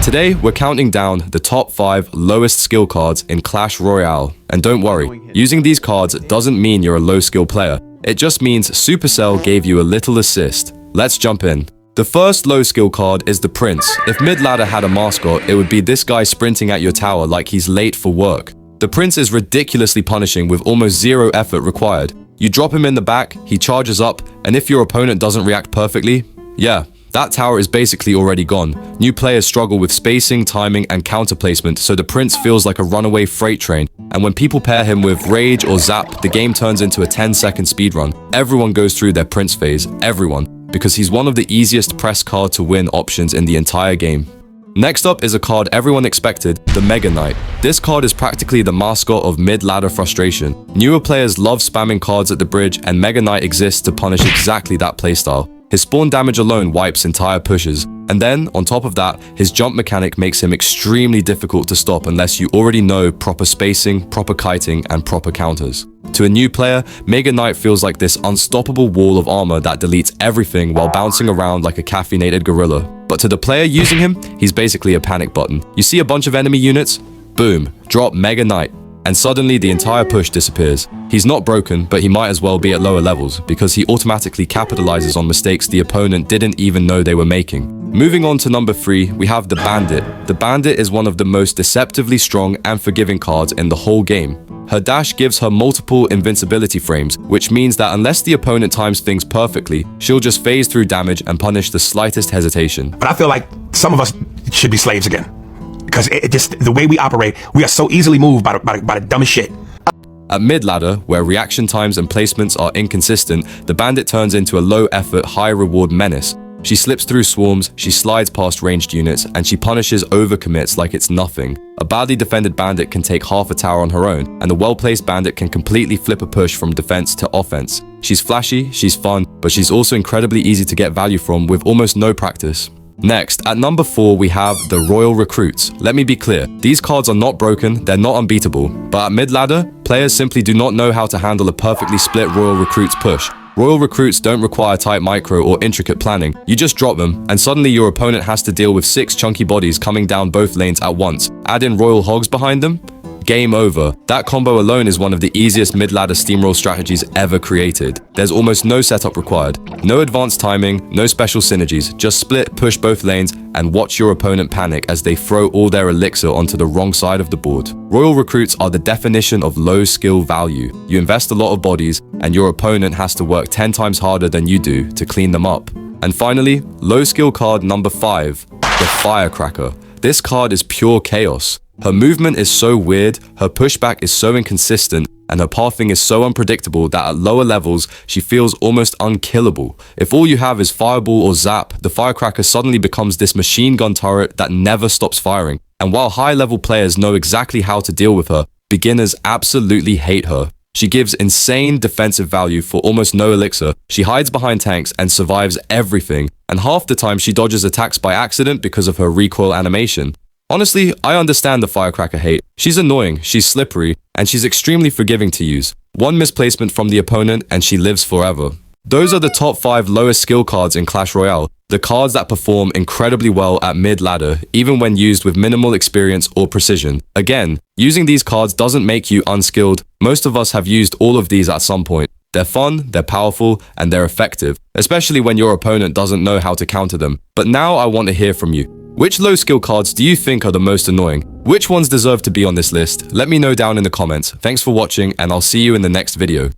Today, we're counting down the top 5 lowest skill cards in Clash Royale. And don't worry, using these cards doesn't mean you're a low skill player. It just means Supercell gave you a little assist. Let's jump in. The first low skill card is the Prince. If mid-ladder had a mascot, it would be this guy sprinting at your tower like he's late for work. The Prince is ridiculously punishing with almost zero effort required. You drop him in the back, he charges up, and if your opponent doesn't react perfectly, yeah, that tower is basically already gone. New players struggle with spacing, timing, and counter placement, so the Prince feels like a runaway freight train. And when people pair him with Rage or Zap, the game turns into a 10-second speedrun. Everyone goes through their Prince phase, everyone, because he's one of the easiest press card to win options in the entire game. Next up is a card everyone expected, the Mega Knight. This card is practically the mascot of mid-ladder frustration. Newer players love spamming cards at the bridge, and Mega Knight exists to punish exactly that playstyle. His spawn damage alone wipes entire pushes, and then, on top of that, his jump mechanic makes him extremely difficult to stop unless you already know proper spacing, proper kiting, and proper counters. To a new player, Mega Knight feels like this unstoppable wall of armor that deletes everything while bouncing around like a caffeinated gorilla. But to the player using him, he's basically a panic button. You see a bunch of enemy units? Boom, drop Mega Knight. And suddenly the entire push disappears. He's not broken, but he might as well be at lower levels, because he automatically capitalizes on mistakes the opponent didn't even know they were making. Moving on to number 3, we have the Bandit. The Bandit is one of the most deceptively strong and forgiving cards in the whole game. Her dash gives her multiple invincibility frames, which means that unless the opponent times things perfectly, she'll just phase through damage and punish the slightest hesitation. But I feel like some of us should be slaves again. Because it just, the way we operate, we are so easily moved by the dumbest shit. At mid-ladder, where reaction times and placements are inconsistent, the Bandit turns into a low-effort, high-reward menace. She slips through swarms, she slides past ranged units, and she punishes overcommits like it's nothing. A badly defended Bandit can take half a tower on her own, and the well-placed Bandit can completely flip a push from defense to offense. She's flashy, she's fun, but she's also incredibly easy to get value from with almost no practice. Next, at number 4, we have the Royal Recruits. Let me be clear, these cards are not broken, they're not unbeatable, but at mid-ladder, players simply do not know how to handle a perfectly split Royal Recruits push. Royal Recruits don't require tight micro or intricate planning. You just drop them, and suddenly your opponent has to deal with 6 chunky bodies coming down both lanes at once. Add in Royal Hogs behind them, game over. That combo alone is one of the easiest mid-ladder steamroll strategies ever created. There's almost no setup required. No advanced timing, no special synergies. Just split, push both lanes, and watch your opponent panic as they throw all their elixir onto the wrong side of the board. Royal Recruits are the definition of low skill value. You invest a lot of bodies, and your opponent has to work 10 times harder than you do to clean them up. And finally, low skill card number 5, the Firecracker. This card is pure chaos. Her movement is so weird, her pushback is so inconsistent, and her pathing is so unpredictable that at lower levels, she feels almost unkillable. If all you have is Fireball or Zap, the Firecracker suddenly becomes this machine gun turret that never stops firing. And while high-level players know exactly how to deal with her, beginners absolutely hate her. She gives insane defensive value for almost no elixir, she hides behind tanks and survives everything, and half the time she dodges attacks by accident because of her recoil animation. Honestly, I understand the Firecracker hate. She's annoying, she's slippery, and she's extremely forgiving to use. One misplacement from the opponent and she lives forever. Those are the top 5 lowest skill cards in Clash Royale, the cards that perform incredibly well at mid-ladder, even when used with minimal experience or precision. Again, using these cards doesn't make you unskilled. Most of us have used all of these at some point. They're fun, they're powerful, and they're effective, especially when your opponent doesn't know how to counter them. But now I want to hear from you. Which low skill cards do you think are the most annoying? Which ones deserve to be on this list? Let me know down in the comments. Thanks for watching, and I'll see you in the next video.